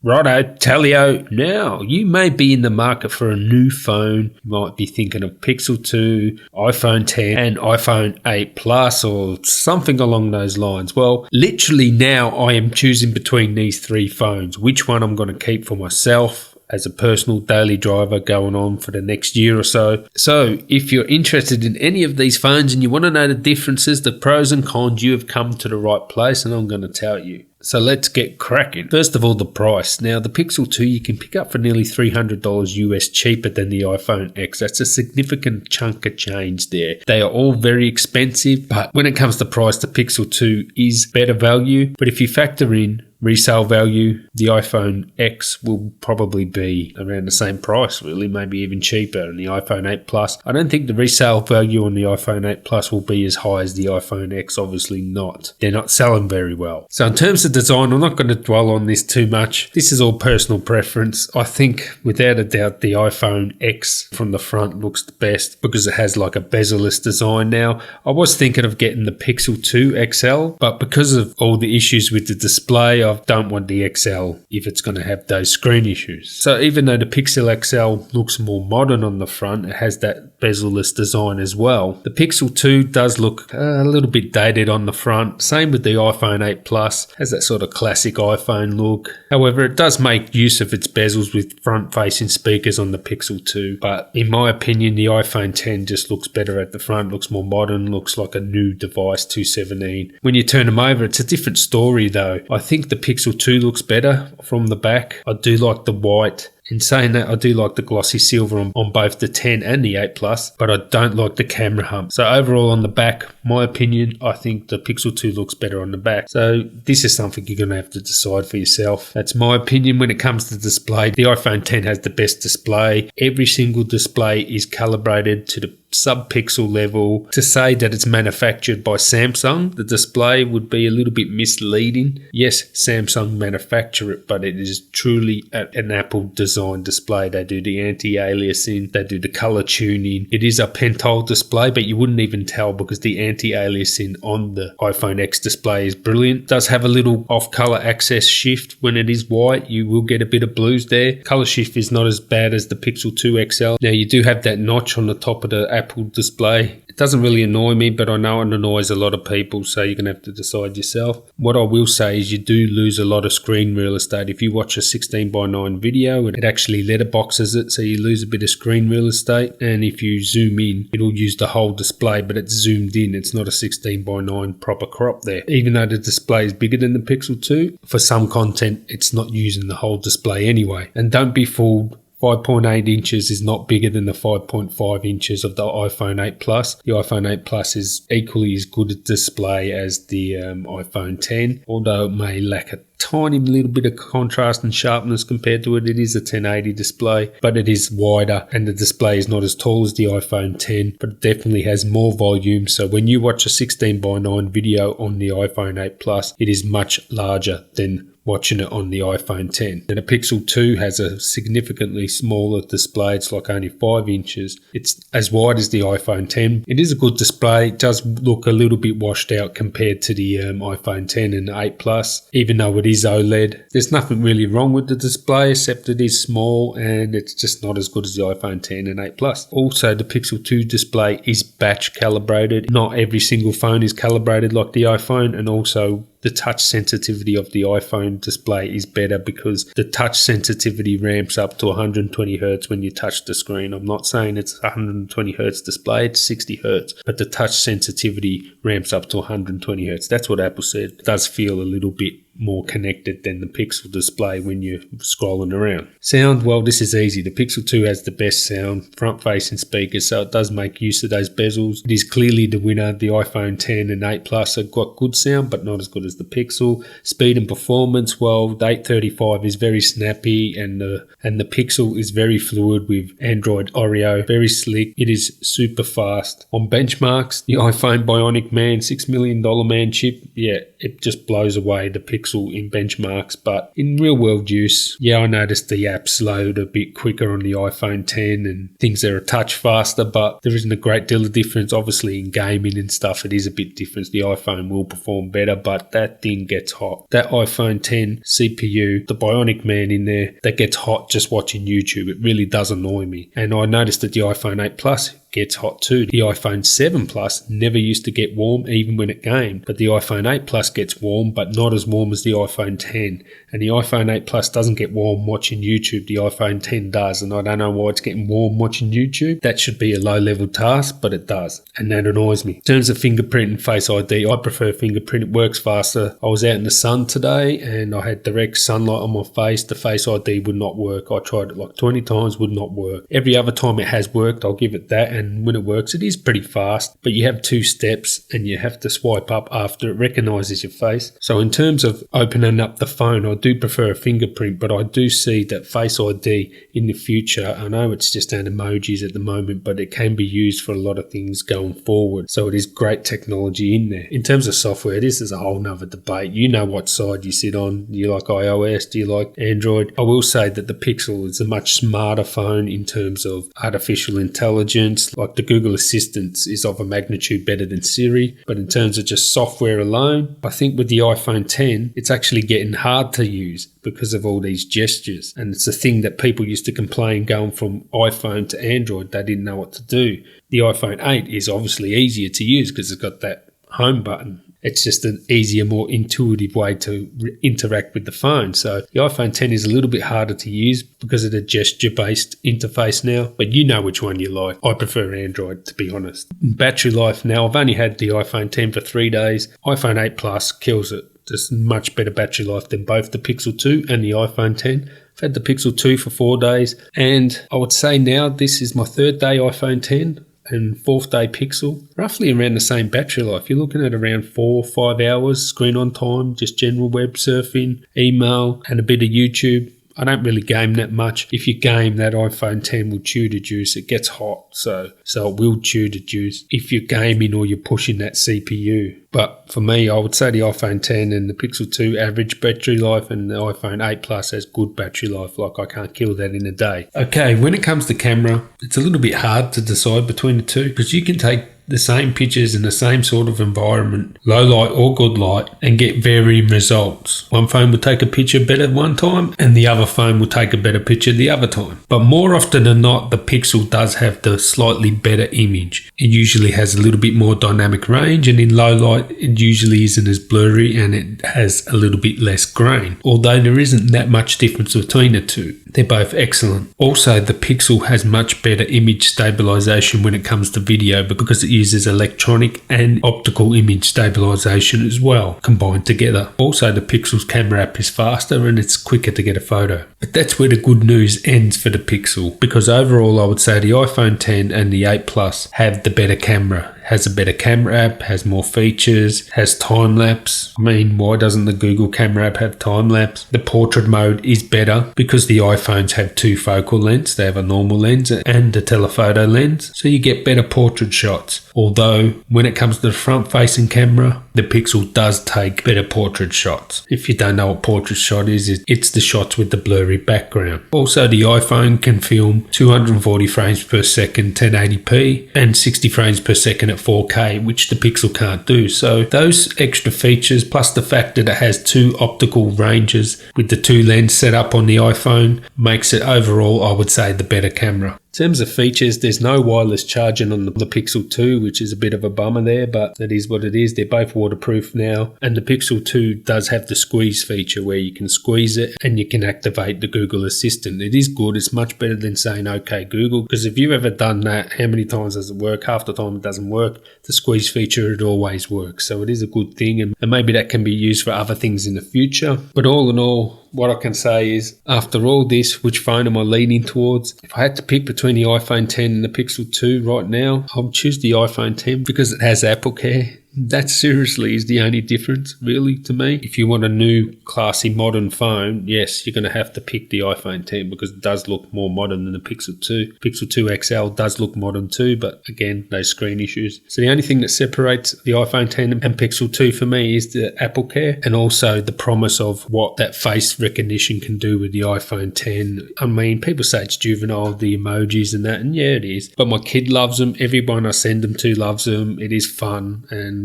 Righto, Talio. Now, you may be in the market for a new phone. You might be thinking of Pixel 2, iPhone 10 and iPhone 8 Plus or something along those lines. Well, literally now I am choosing between these three phones. Which one I'm going to keep for myself as a personal daily driver going on for the next year or so. So if you're interested in any of these phones and you want to know the differences, the pros and cons, you have come to the right place and I'm going to tell you. So let's get cracking. First of all, the price. Now, the Pixel 2 you can pick up for nearly $300 US cheaper than the iPhone X. That's a significant chunk of change there. They are all very expensive, but when it comes to price, the Pixel 2 is better value. But if you factor in resale value, the iPhone X will probably be around the same price, really, maybe even cheaper. And the iPhone 8 Plus, I don't think the resale value on the iPhone 8 Plus will be as high as the iPhone X, obviously not. They're not selling very well. So in terms of design, I'm not going to dwell on this too much. This is all personal preference. I think without a doubt the iPhone X from the front looks the best because it has like a bezel-less design. Now, I was thinking of getting the Pixel 2 XL, but because of all the issues with the display, I don't want the XL if it's going to have those screen issues. So even though the Pixel XL looks more modern on the front, it has that bezel-less design as well. The Pixel 2 does look a little bit dated on the front. Same with the iPhone 8 Plus, has that sort of classic iPhone look. However, it does make use of its bezels with front-facing speakers on the Pixel 2. But in my opinion, the iPhone 10 just looks better at the front, looks more modern, looks like a new device, 217. When you turn them over, it's a different story though. I think the Pixel 2 looks better from the back. I do like the white. In saying that, I do like the glossy silver on both the 10 and the 8 Plus, but I don't like the camera hump. So overall on the back, my opinion, I think the Pixel 2 looks better on the back. So this is something you're going to have to decide for yourself. That's my opinion when it comes to display. The iPhone 10 has the best display. Every single display is calibrated to the sub-pixel level. To say that it's manufactured by Samsung, the display would be a little bit misleading. Yes, Samsung manufacture it, but it is truly an Apple design display. They do the anti-aliasing, they do the color tuning. It is a pentile display, but you wouldn't even tell because the anti-aliasing on the iPhone X display is brilliant. It does have a little off-color access shift. When it is white, you will get a bit of blues there. Color shift is not as bad as the Pixel 2 XL. Now, you do have that notch on the top of the Apple display. It doesn't really annoy me, but I know it annoys a lot of people, so you're going to have to decide yourself. What I will say is you do lose a lot of screen real estate. If you watch a 16:9 video, it actually letterboxes it, so you lose a bit of screen real estate. And if you zoom in, it'll use the whole display, but it's zoomed in. It's not a 16:9 proper crop there. Even though the display is bigger than the Pixel 2, for some content, it's not using the whole display anyway. And don't be fooled. 5.8 inches is not bigger than the 5.5 inches of the iPhone 8 Plus. The iPhone 8 Plus is equally as good a display as the iPhone 10, although it may lack a tiny little bit of contrast and sharpness compared to it. It is a 1080 display, but it is wider and the display is not as tall as the iPhone 10, but it definitely has more volume. So when you watch a 16:9 video on the iPhone 8 Plus, it is much larger than watching it on the iPhone 10. And the Pixel 2 has a significantly smaller display. It's like only 5 inches. It's as wide as the iPhone 10. It is a good display. It does look a little bit washed out compared to the iPhone 10 and 8 Plus, even though it is OLED. There's nothing really wrong with the display except it is small and it's just not as good as the iPhone 10 and 8 Plus. Also, the Pixel 2 display is batch calibrated. Not every single phone is calibrated like the iPhone, and also the touch sensitivity of the iPhone display is better because the touch sensitivity ramps up to 120 Hz when you touch the screen. I'm not saying it's 120 Hz display, it's 60 Hz, but the touch sensitivity ramps up to 120 Hz. That's what Apple said. It does feel a little bit more connected than the Pixel display when you're scrolling around. Sound, well, this is easy. The Pixel 2 has the best sound, front-facing speakers, so it does make use of those bezels. It is clearly the winner. The iPhone 10 and 8 Plus have got good sound, but not as good as the Pixel. Speed and performance, well, the 835 is very snappy, and the Pixel is very fluid with Android Oreo, very slick. It is super fast. On benchmarks, the iPhone Bionic Man $6 million man chip, yeah, it just blows away the Pixel Pixel in benchmarks, but in real world use, yeah, I noticed the apps load a bit quicker on the iPhone 10 and things are a touch faster, but there isn't a great deal of difference. Obviously in gaming and stuff, it is a bit different. The iPhone will perform better, but that thing gets hot. That iPhone 10 CPU, the Bionic Man in there, that gets hot just watching YouTube. It really does annoy me. And I noticed that the iPhone 8 Plus gets hot too. The iPhone 7 Plus never used to get warm even when it gamed, but the iPhone 8 Plus gets warm, but not as warm as the iPhone 10. And the iPhone 8 Plus doesn't get warm watching YouTube. The iPhone 10 does, and I don't know why it's getting warm watching YouTube. That should be a low-level task, but it does, and that annoys me. In terms of fingerprint and Face ID, I prefer fingerprint. It works faster. I was out in the sun today, and I had direct sunlight on my face. The Face ID would not work. I tried it like 20 times, would not work. Every other time it has worked, I'll give it that, and when it works, it is pretty fast, but you have 2 steps, and you have to swipe up after it recognises your face. So in terms of opening up the phone, I do prefer a fingerprint, but I do see that Face ID in the future, I know it's just an emojis at the moment, but it can be used for a lot of things going forward. So it is great technology in there. In terms of software, this is a whole nother debate. You know what side you sit on. Do you like iOS? Do you like Android? I will say that the Pixel is a much smarter phone in terms of artificial intelligence. Like the Google Assistant is of a magnitude better than Siri, but in terms of just software alone, I think with the iPhone 10, it's actually getting hard to use because of all these gestures. And it's a thing that people used to complain going from iPhone to Android. They didn't know what to do. The iPhone 8 is obviously easier to use because it's got that home button. It's just an easier, more intuitive way to interact with the phone. So the iPhone 10 is a little bit harder to use because of the gesture-based interface now, but you know which one you like. I prefer Android, to be honest. Battery life now, I've only had the iPhone 10 for 3 days. iPhone 8 Plus kills it. Just much better battery life than both the Pixel 2 and the iPhone 10. I've had the Pixel 2 for 4 days, and I would say now this is my 3rd day iPhone 10. And 4th day Pixel, roughly around the same battery life. You're looking at around 4 or 5 hours screen on time, just general web surfing, email, and a bit of YouTube. I don't really game that much. If you game, that iPhone 10 will chew the juice. It gets hot, so it will chew the juice if you're gaming or you're pushing that CPU. But for me, I would say the iPhone 10 and the Pixel 2 average battery life, and the iPhone 8 Plus has good battery life. Like, I can't kill that in a day. Okay, when it comes to camera, it's a little bit hard to decide between the two because you can take the same pictures in the same sort of environment, low light or good light, and get varying results. One phone will take a picture better one time and the other phone will take a better picture the other time. But more often than not, the Pixel does have the slightly better image. It usually has a little bit more dynamic range, and in low light it usually isn't as blurry and it has a little bit less grain. Although there isn't that much difference between the two. They're both excellent. Also, the Pixel has much better image stabilization when it comes to video because it uses electronic and optical image stabilization as well, combined together. Also, the Pixel's camera app is faster and it's quicker to get a photo. But that's where the good news ends for the Pixel, because overall I would say the iPhone 10 and the 8 Plus have the better camera. Has a better camera app, has more features, has time-lapse. I mean, why doesn't the Google camera app have time-lapse? The portrait mode is better because the iPhones have 2 focal lengths. They have a normal lens and a telephoto lens, so you get better portrait shots. Although, when it comes to the front-facing camera, the Pixel does take better portrait shots. If you don't know what portrait shot is, it's the shots with the blurry background. Also, the iPhone can film 240 frames per second 1080p and 60 frames per second at 4K, which the Pixel can't do. So those extra features, plus the fact that it has 2 optical ranges with the 2 lenses set up on the iPhone, makes it overall, I would say, the better camera. In terms of features, there's no wireless charging on the Pixel 2, which is a bit of a bummer there, but that is what it is. They're both waterproof now. And the Pixel 2 does have the squeeze feature where you can squeeze it and you can activate the Google Assistant. It is good. It's much better than saying, "Okay, Google," because if you've ever done that, how many times does it work? Half the time it doesn't work. The squeeze feature, it always works. So it is a good thing, and maybe that can be used for other things in the future. But all in all, what I can say is, after all this, which phone am I leaning towards? If I had to pick between the iPhone 10 and the Pixel 2 right now, I would choose the iPhone 10 because it has Apple Care. That seriously is the only difference, really, to me. If you want a new, classy, modern phone, yes, you're going to have to pick the iPhone 10 because it does look more modern than the Pixel 2. Pixel 2 XL does look modern too, but again, those screen issues. So the only thing that separates the iPhone 10 and Pixel 2 for me is the Apple Care and also the promise of what that face recognition can do with the iPhone 10. I mean, people say it's juvenile, the emojis and that, and yeah, it is. But my kid loves them. Everyone I send them to loves them. It is fun. And,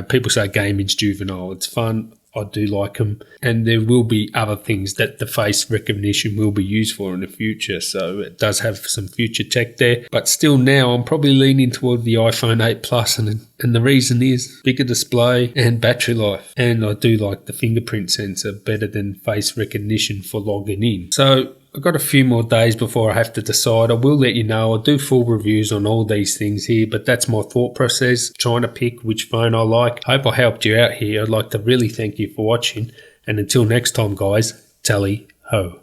people say gaming's juvenile. It's fun. I do like them. And there will be other things that the face recognition will be used for in the future. So it does have some future tech there. But still now I'm probably leaning toward the iPhone 8 Plus. And the reason is bigger display and battery life. And I do like the fingerprint sensor better than face recognition for logging in. So I've got a few more days before I have to decide. I will let you know. I'll do full reviews on all these things here, but that's my thought process, trying to pick which phone I like. Hope I helped you out here. I'd like to really thank you for watching. And until next time, guys, tally ho.